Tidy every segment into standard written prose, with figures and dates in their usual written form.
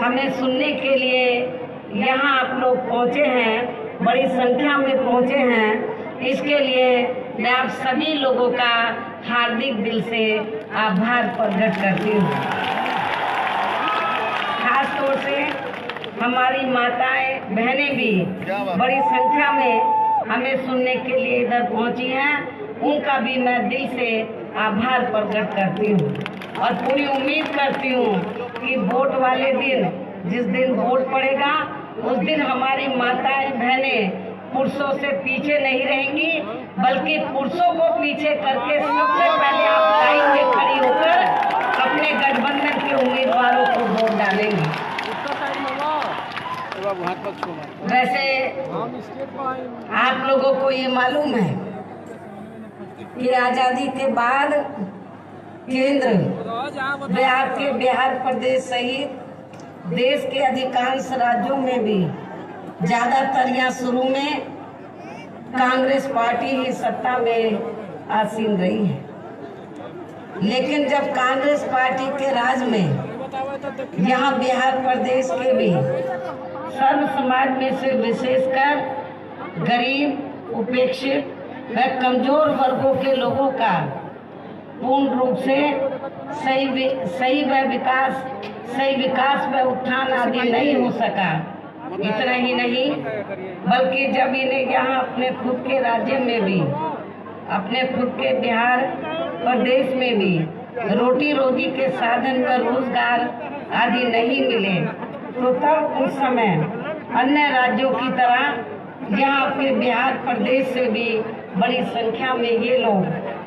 हमें सुनने के लिए यहाँ आप लोग पहुँचे हैं, बड़ी संख्या में पहुँचे हैं। इसके लिए मैं आप सभी लोगों का हार्दिक दिल से आभार प्रकट करती हूँ। खास तौर से हमारी माताएं बहनें भी बड़ी संख्या में हमें सुनने के लिए इधर पहुँची हैं, उनका भी मैं दिल से आभार प्रकट करती हूँ और पूरी उम्मीद करती हूँ कि वोट वाले दिन, जिस दिन वोट पड़ेगा उस दिन हमारी माताएं बहनें पुरुषों से पीछे नहीं रहेंगी, बल्कि पुरुषों को पीछे करके सबसे पहले आप लाइन में खड़ी होकर अपने गठबंधन के उम्मीदवारों को वोट डालेंगे। वैसे आप लोगों को ये मालूम है कि आजादी के बाद केंद्र व आपके बिहार प्रदेश सहित देश के अधिकांश राज्यों में भी ज्यादातर या शुरू में कांग्रेस पार्टी ही सत्ता में आसीन रही है। लेकिन जब कांग्रेस पार्टी के राज में यहाँ बिहार प्रदेश के भी सर्व समाज में से विशेषकर गरीब, उपेक्षित व कमजोर वर्गों के लोगों का पूर्ण रूप से सही विकास व उत्थान आदि नहीं हो सका। इतना ही नहीं, बल्कि जब इन्हें यहाँ अपने खुद के राज्य में भी, अपने खुद के बिहार प्रदेश में भी रोटी रोजी के साधन व रोजगार आदि नहीं मिले, तो तब उस समय अन्य राज्यों की तरह यहाँ अपने बिहार प्रदेश से भी बड़ी संख्या में ये लोग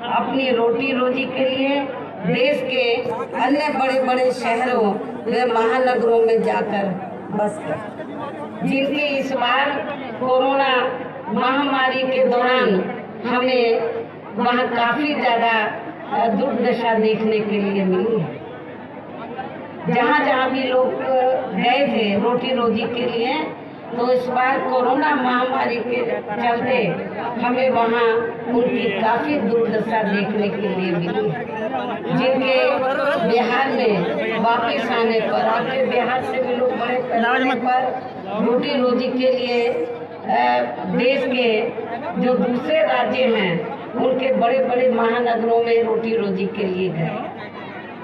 अपनी रोटी रोजी के लिए देश के अन्य बड़े बड़े शहरों व महानगरों में जाकर बस गए, जिनकी इस बार कोरोना महामारी के दौरान हमें वहाँ काफी ज्यादा दुर्दशा देखने के लिए मिली है। जहाँ जहाँ भी लोग गए थे रोटी रोजी के लिए, तो इस बार कोरोना महामारी के चलते हमें वहाँ उनकी काफी दुर्दशा देखने के लिए मिली है। जिनके बिहार में वापस आने पर, आपके बिहार से भी लोग बड़े पैमाने पर रोटी रोजी के लिए देश के जो दूसरे राज्य हैं उनके बड़े बड़े महानगरों में रोटी रोजी के लिए गए,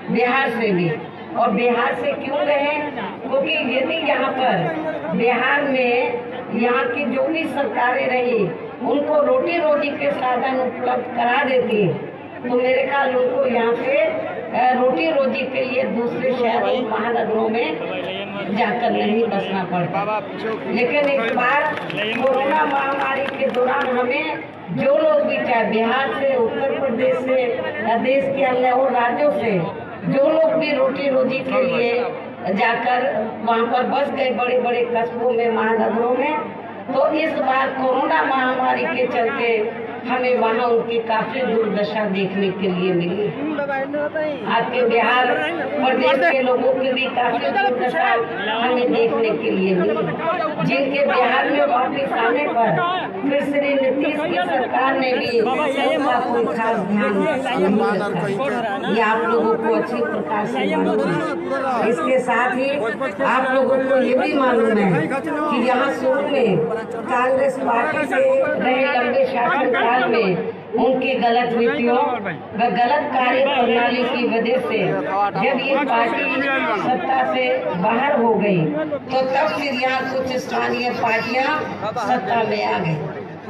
बिहार से भी। और बिहार से क्यों गए? क्योंकि यदि यहाँ पर बिहार में यहाँ की जो भी सरकारें रही उनको रोटी रोजी के साधन उपलब्ध करा देती, तो मेरे ख्याल उनको यहाँ से रोटी रोजी के लिए दूसरे शहरों महानगरों में जाकर नहीं बसना पड़ता। लेकिन इस बार कोरोना महामारी के दौरान हमें जो लोग भी, चाहे बिहार से, उत्तर प्रदेश से या देश के अन्य और राज्यों से जो लोग भी रोटी रोजी के लिए जाकर वहाँ पर बस गए बड़े बड़े कस्बों में, महानगरों में, तो इस बार कोरोना महामारी के चलते हमें वहाँ उनकी काफी दुर्दशा देखने के लिए मिली। आपके बिहार प्रदेश के लोगों की भी काफी दुर्दशा हमें देखने के लिए मिली, जिनके बिहार में वापस आने पर फिर श्री नीतीश की सरकार ने भी उनका कोई खास ध्यान नहीं रखा। ये आप लोगों को अच्छी प्रकार से मालूम है। इसके साथ ही आप लोगों को ये भी मालूम है कि यहाँ शुरू में कांग्रेस पार्टी से रहे लंबे शासनकाल में उनकी गलत नीतियों व गलत कार्य प्रणाली की वजह से जब ये पार्टी सत्ता से बाहर हो गई, तो तब फिर यहाँ कुछ स्थानीय पार्टियां सत्ता में आ गई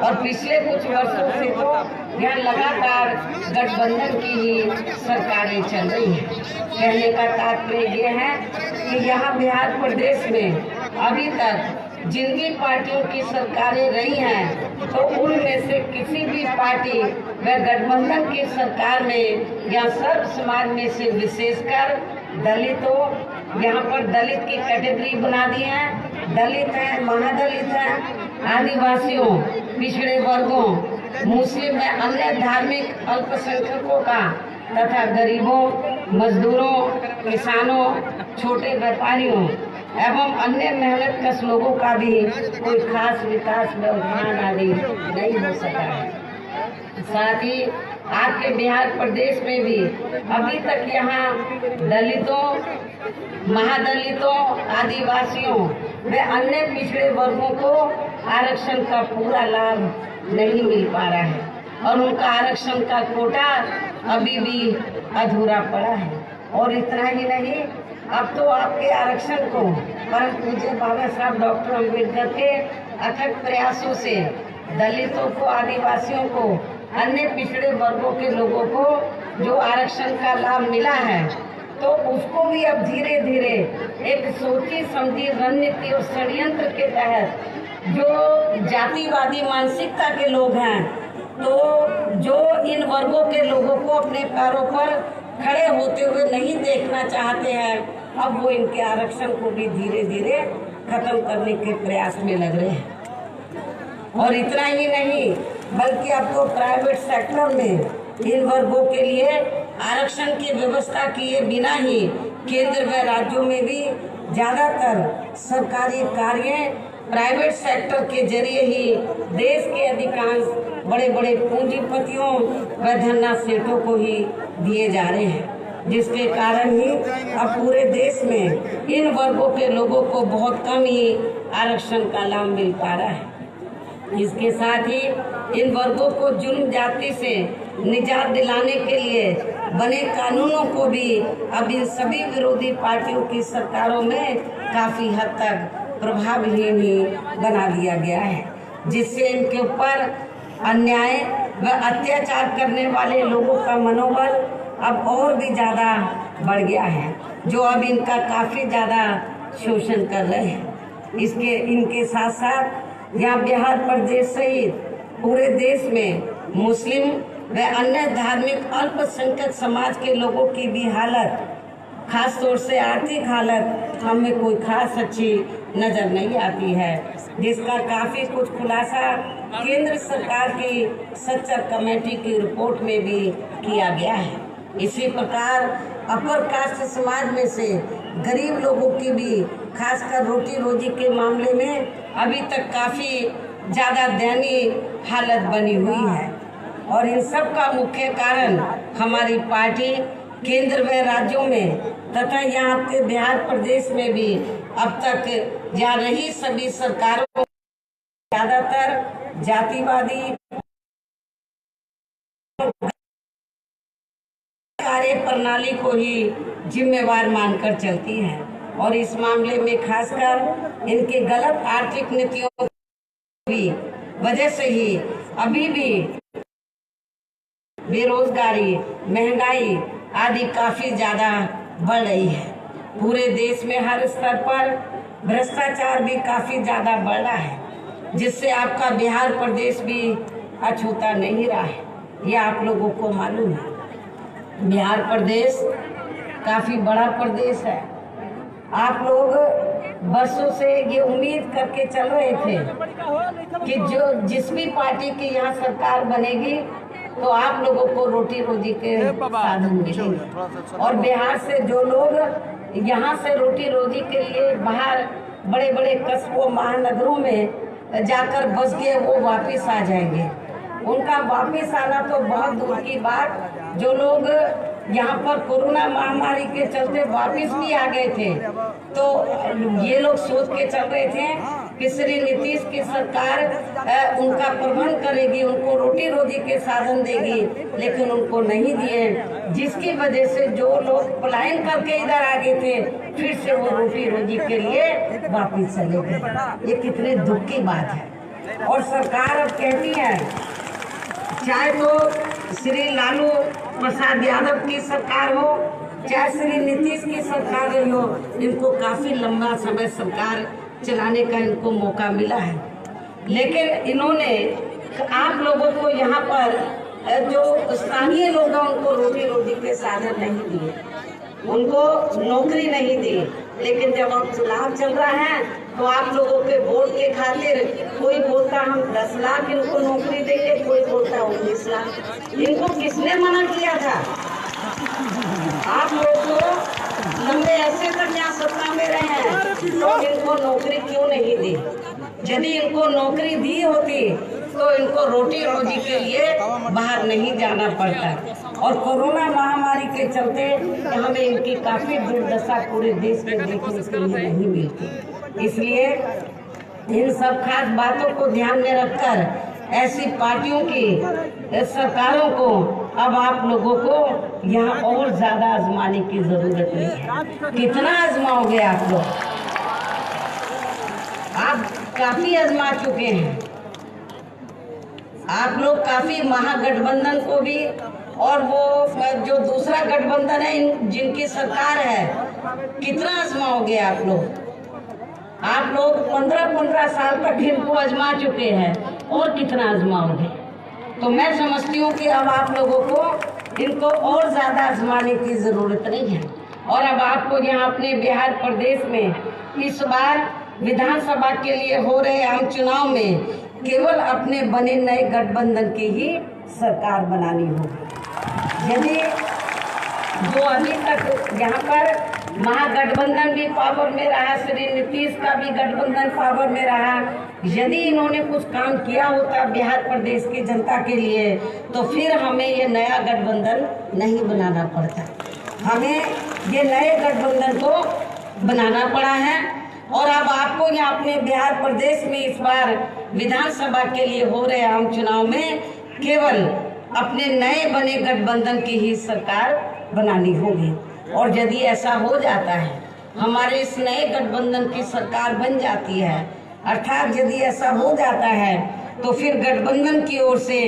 और पिछले कुछ वर्षों से तो यहाँ लगातार गठबंधन की ही सरकारें चल रही हैं। कहने का तात्पर्य ये है कि यहाँ बिहार प्रदेश में अभी तक जिन भी पार्टियों की सरकारें रही हैं, तो उनमें से किसी भी पार्टी व गठबंधन की सरकार में या सर्व समाज में से विशेषकर दलितों, यहाँ पर दलित की कैटेगरी बना दी है, दलित है, महादलित है, आदिवासियों, पिछड़े वर्गों, मुस्लिम व अन्य धार्मिक अल्पसंख्यकों का तथा गरीबों, मजदूरों, किसानों, छोटे व्यापारियों एवं अन्य मेहनत कश लोगों का भी कोई खास विकास व उत्थान आदि नहीं हो सका है। साथ ही आपके बिहार प्रदेश में भी अभी तक यहाँ दलितों, महादलितों, आदिवासियों व अन्य पिछड़े वर्गों को आरक्षण का पूरा लाभ नहीं मिल पा रहा है और उनका आरक्षण का कोटा अभी भी अधूरा पड़ा है। और इतना ही नहीं, अब तो आपके आरक्षण को परम पूज्य बाबा साहब डॉक्टर अम्बेडकर के अथक प्रयासों से दलितों को, आदिवासियों को, अन्य पिछड़े वर्गों के लोगों को जो आरक्षण का लाभ मिला है, तो उसको भी अब धीरे धीरे एक सोची समझी रणनीति और षड्यंत्र के तहत जो जातिवादी मानसिकता के लोग हैं, तो जो इन वर्गों के लोगों को अपने पैरों पर खड़े होते हुए नहीं देखना चाहते हैं, अब वो इनके आरक्षण को भी धीरे धीरे खत्म करने के प्रयास में लग रहे हैं। और इतना ही नहीं, बल्कि अब तो प्राइवेट सेक्टर में इन वर्गों के लिए आरक्षण की व्यवस्था किए बिना ही केंद्र व राज्यों में भी ज़्यादातर सरकारी कार्य प्राइवेट सेक्टर के जरिए ही देश के अधिकांश बड़े बड़े पूंजीपतियों व धन्ना सेठों को ही दिए जा रहे हैं, जिसके कारण ही अब पूरे देश में इन वर्गों के लोगों को बहुत कम ही आरक्षण का लाभ मिल पा रहा है। इसके साथ ही इन वर्गों को जुल्म जाति से निजात दिलाने के लिए बने कानूनों को भी अब इन सभी विरोधी पार्टियों की सरकारों में काफी हद तक प्रभावहीन ही बना दिया गया है, जिससे इनके ऊपर अन्याय व अत्याचार करने वाले लोगों का मनोबल अब और भी ज़्यादा बढ़ गया है, जो अब इनका काफ़ी ज़्यादा शोषण कर रहे हैं। इनके साथ साथ यहाँ बिहार प्रदेश सहित पूरे देश में मुस्लिम व अन्य धार्मिक अल्पसंख्यक समाज के लोगों की भी हालत, खास तौर से आर्थिक हालत, हमें कोई खास अच्छी नज़र नहीं आती है, जिसका काफ़ी कुछ खुलासा केंद्र सरकार की सच्चर कमेटी की रिपोर्ट में भी किया गया है। इसी प्रकार अपर कास्ट समाज में से गरीब लोगों की भी खासकर रोटी रोजी के मामले में अभी तक काफ़ी ज़्यादा दयनीय हालत बनी हुई है। और इन सब का मुख्य कारण हमारी पार्टी केंद्र व राज्यों में तथा यहाँ के बिहार प्रदेश में भी अब तक जा रही सभी सरकारों ज़्यादातर जातिवादी कार्य प्रणाली को ही जिम्मेवार मानकर चलती है। और इस मामले में खासकर इनके गलत आर्थिक नीतियों की वजह से ही अभी भी बेरोजगारी, महंगाई आदि काफी ज्यादा बढ़ रही है। पूरे देश में हर स्तर पर भ्रष्टाचार भी काफी ज्यादा बढ़ रहा है, जिससे आपका बिहार प्रदेश भी अछूता नहीं रहा है। यह आप लोगों को मालूम है। बिहार प्रदेश काफी बड़ा प्रदेश है। आप लोग बरसों से ये उम्मीद करके चल रहे थे कि जिस भी पार्टी की यहाँ सरकार बनेगी तो आप लोगों को रोटी रोजी के साधन मिलेंगे। और बिहार से जो लोग यहाँ से रोटी रोजी के लिए बाहर बड़े बड़े कस्बों, महानगरों में जाकर बस गए, वो वापस आ जाएंगे। उनका वापस आना तो बहुत दूर की बात, जो लोग यहाँ पर कोरोना महामारी के चलते वापस भी आ गए थे, तो ये लोग सोच के चल रहे थे कि श्री नीतीश की सरकार उनका प्रबंध करेगी, उनको रोटी रोजी के साधन देगी, लेकिन उनको नहीं दिए, जिसकी वजह से जो लोग पलायन करके इधर आ गए थे फिर से वो रोटी रोजी के लिए वापस चले गए। ये कितने दुख की बात है। और सरकार अब कहती है, चाहे तो श्री लालू प्रसाद यादव की सरकार हो, चाहे श्री नीतीश की सरकार रही हो, इनको काफी लंबा समय सरकार चलाने का इनको मौका मिला है, लेकिन इन्होंने आप लोगों को यहाँ पर जो स्थानीय लोग हैं उनको रोटी रोटी के साधन नहीं दिए, उनको नौकरी नहीं दी। लेकिन जब अब चुनाव चल रहा है तो आप लोगों के वोट के खातिर कोई बोलता हम 10 लाख इनको नौकरी देंगे, कोई बोलता 19 लाख। इनको किसने मना किया था? आप लोग तो लंबे अरसे तक यहाँ सत्ता में रहे हैं, तो इनको नौकरी क्यों नहीं दी? यदि इनको नौकरी दी होती तो इनको रोटी रोजी के लिए बाहर नहीं जाना पड़ता। और कोरोना महामारी के चलते हमें इनकी काफी दुर्दशा पूरे देश में देखने के लिए नहीं मिलती। इसलिए इन सब खास बातों को ध्यान में रखकर ऐसी पार्टियों की सरकारों को अब आप लोगों को यहाँ और ज्यादा आजमाने की जरूरत नहीं है। कितना आजमाओगे आप लोग? आप काफी आजमा चुके हैं। आप लोग काफी महागठबंधन को भी और वो जो दूसरा गठबंधन है जिनकी सरकार है, कितना आजमाओगे आप लोग? आप लोग 15-15 साल तक इनको आजमा चुके हैं और कितना आजमाओगे? तो मैं समझती हूँ कि अब आप लोगों को इनको और ज्यादा आजमाने की जरूरत नहीं है। और अब आपको यहाँ अपने बिहार प्रदेश में इस बार विधानसभा के लिए हो रहे आम चुनाव में केवल अपने बने नए गठबंधन की ही सरकार बनानी होगी। यदि जो अभी तक यहाँ पर महागठबंधन भी पावर में रहा, श्री नीतीश का भी गठबंधन पावर में रहा, यदि इन्होंने कुछ काम किया होता बिहार प्रदेश की जनता के लिए तो फिर हमें ये नया गठबंधन नहीं बनाना पड़ता। हमें ये नए गठबंधन को बनाना पड़ा है। और अब आपको यहाँ अपने बिहार प्रदेश में इस बार विधानसभा के लिए हो रहे आम चुनाव में केवल अपने नए बने गठबंधन की ही सरकार बनानी होगी। और यदि ऐसा हो जाता है, हमारे इस नए गठबंधन की सरकार बन जाती है, अर्थात यदि ऐसा हो जाता है तो फिर गठबंधन की ओर से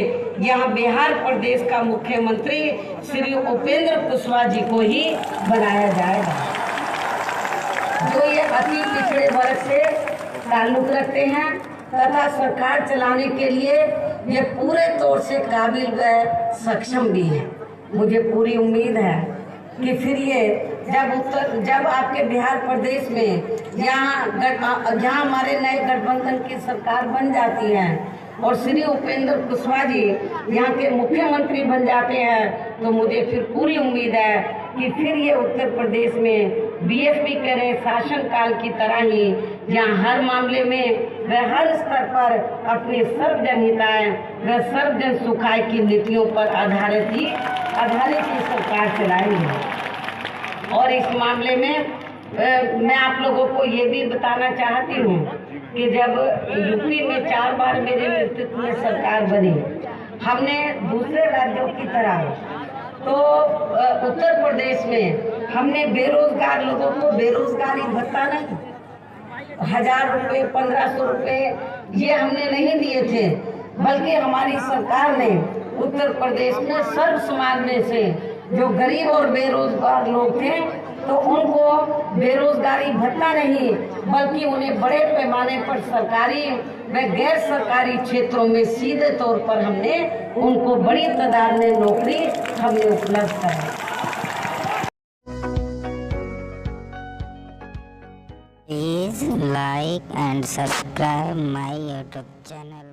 यहाँ बिहार प्रदेश का मुख्यमंत्री श्री उपेंद्र कुशवाहा जी को ही बनाया जाएगा, जो ये अति पिछड़े वर्ग से ताल्लुक रखते हैं तथा सरकार चलाने के लिए ये पूरे तौर से काबिल व सक्षम भी है। मुझे पूरी उम्मीद है कि फिर ये जब आपके बिहार प्रदेश में जहाँ हमारे नए गठबंधन की सरकार बन जाती है और श्री उपेंद्र कुशवाहा जी यहाँ के मुख्यमंत्री बन जाते हैं, तो मुझे फिर पूरी उम्मीद है कि फिर ये उत्तर प्रदेश में बीएसपी के रहे शासन काल की तरह ही जहाँ हर मामले में व हर स्तर पर अपने सर्वजन हिताय व सर्वजन सुखाय की नीतियों पर आधारित ही सरकार चलाएंगे। और इस मामले में मैं आप लोगों को ये भी बताना चाहती हूँ कि जब यूपी में 4 बार मेरे नेतृत्व में सरकार बनी, हमने दूसरे राज्यों की तरह तो उत्तर प्रदेश में हमने बेरोजगार लोगों को बेरोजगारी भत्ता नहीं, 1000 रुपये 1500 रुपये ये हमने नहीं दिए थे, बल्कि हमारी सरकार ने उत्तर प्रदेश में सर्व समाज में से जो गरीब और बेरोजगार लोग थे तो उनको बेरोजगारी भत्ता नहीं बल्कि उन्हें बड़े पैमाने पर सरकारी व गैर सरकारी क्षेत्रों में सीधे तौर पर हमने उनको बड़ी तादाद में नौकरी हमने उपलब्ध कराई। Please like and subscribe my YouTube channel.